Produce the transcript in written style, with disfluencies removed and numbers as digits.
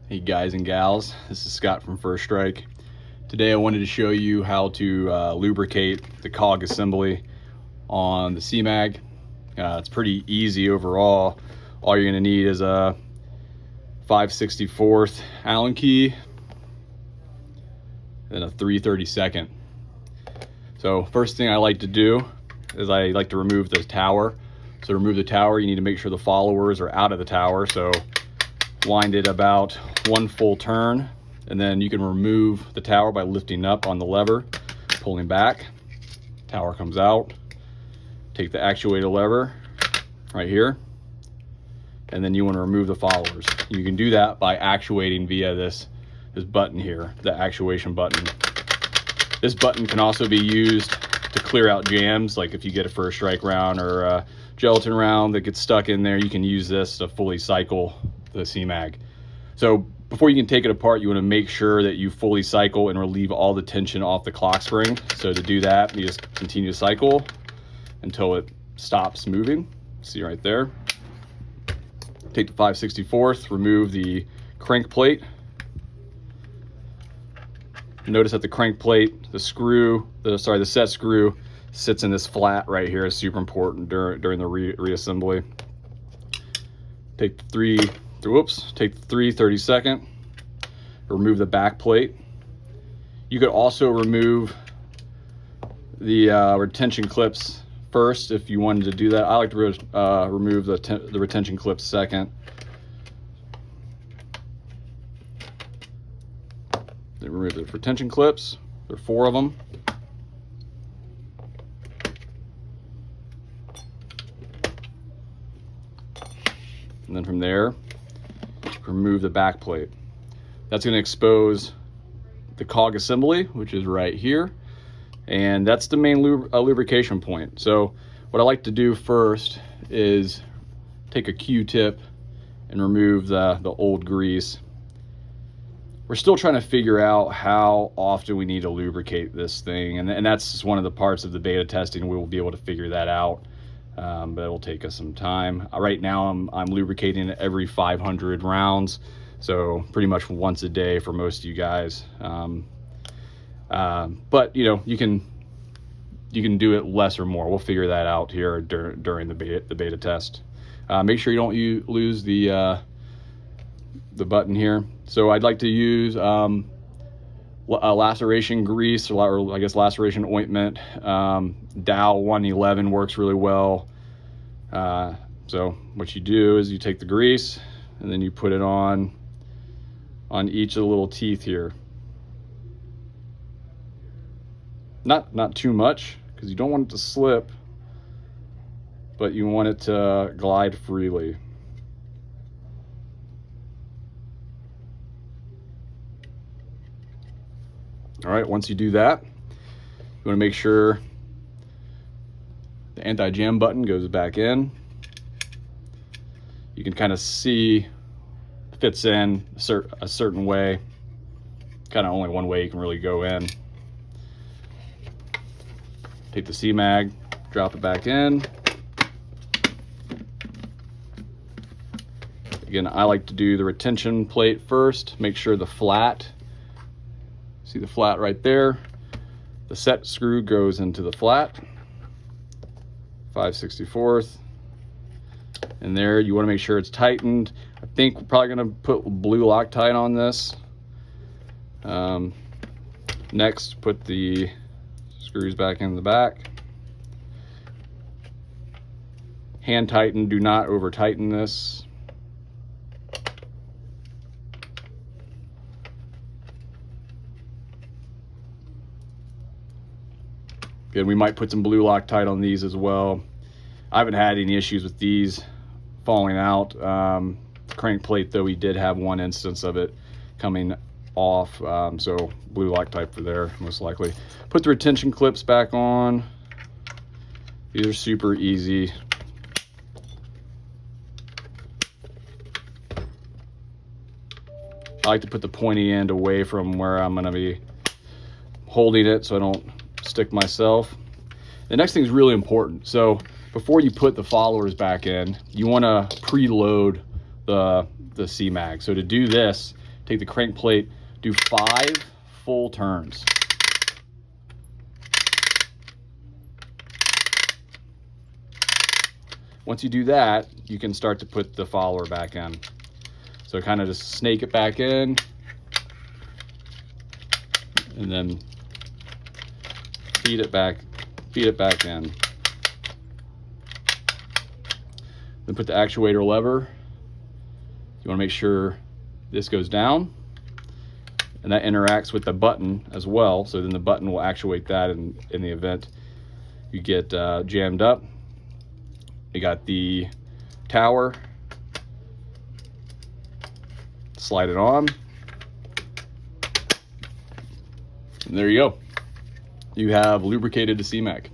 Hey guys and gals, this is Scott from First Strike. Today I wanted to show you how to lubricate the cog assembly on the CMAG. It's pretty easy overall. All you're going to need is a 5/64 Allen key and a 3/32. So first thing I like to do is I like to remove the tower. So to remove the tower, you need to make sure the followers are out of the tower. So wind it about one full turn, and then you can remove the tower by lifting up on the lever, pulling back. Tower comes out. Take the actuator lever right here, and then you want to remove the followers. You can do that by actuating via this button here, the actuation button. This button can also be used to clear out jams, like if you get a First Strike round or a gelatin round that gets stuck in there, you can use this to fully cycle the CMAG. So before you can take it apart, you want to make sure that you fully cycle and relieve all the tension off the clock spring. So to do that, you just continue to cycle until it stops moving. See right there. Take the 5/64, remove the crank plate. Notice that the crank plate, the set screw sits in this flat right here. It's super important during the reassembly. Take the 3/32, remove the back plate. You could also remove the retention clips first if you wanted to do that. I like to remove the retention clips second. Then remove the retention clips. There are 4 of them. And then from there, remove the back plate. That's going to expose the cog assembly, which is right here, and that's the main lubrication point. So what I like to do first is take a Q-tip and remove the old grease. We're still trying to figure out how often we need to lubricate this thing, and that's just one of the parts of the beta testing. We will be able to figure that out. But it will take us some time. Right now I'm lubricating every 500 rounds, so pretty much once a day for most of you guys. But you can do it less or more. We'll figure that out here during the beta test. Make sure you don't lose the button here. So I'd like to use laceration grease, or I guess laceration ointment. Dow 111 works really well. So what you do is you take the grease and then you put it on each of the little teeth here. Not too much, because you don't want it to slip, but you want it to glide freely. All right, once you do that, you want to make sure the anti-jam button goes back in. You can kind of see it fits in a certain way. Kind of only one way you can really go in. Take the CMAG, drop it back in. Again, I like to do the retention plate first. Make sure the flat, see the flat right there? The set screw goes into the flat. 5/64, and there you want to make sure it's tightened. I think we're probably going to put blue Loctite on this. Next, put the screws back in the back. Hand tighten, do not over tighten this. Again, we might put some blue Loctite on these as well. I haven't had any issues with these falling out. Crank plate, though, we did have one instance of it coming off, so blue Loctite for there, most likely. Put the retention clips back on. These are super easy. I like to put the pointy end away from where I'm going to be holding it so I don't stick myself. The next thing is really important. So before you put the followers back in, you want to preload the CMAG. So to do this, take the crank plate, do 5 full turns. Once you do that, you can start to put the follower back in. So kind of just snake it back in, and then feed it back in. Then put the actuator lever. You want to make sure this goes down, and that interacts with the button as well. So then the button will actuate that in the event you get jammed up. You got the tower. Slide it on. And there you go. You have lubricated a CMAG.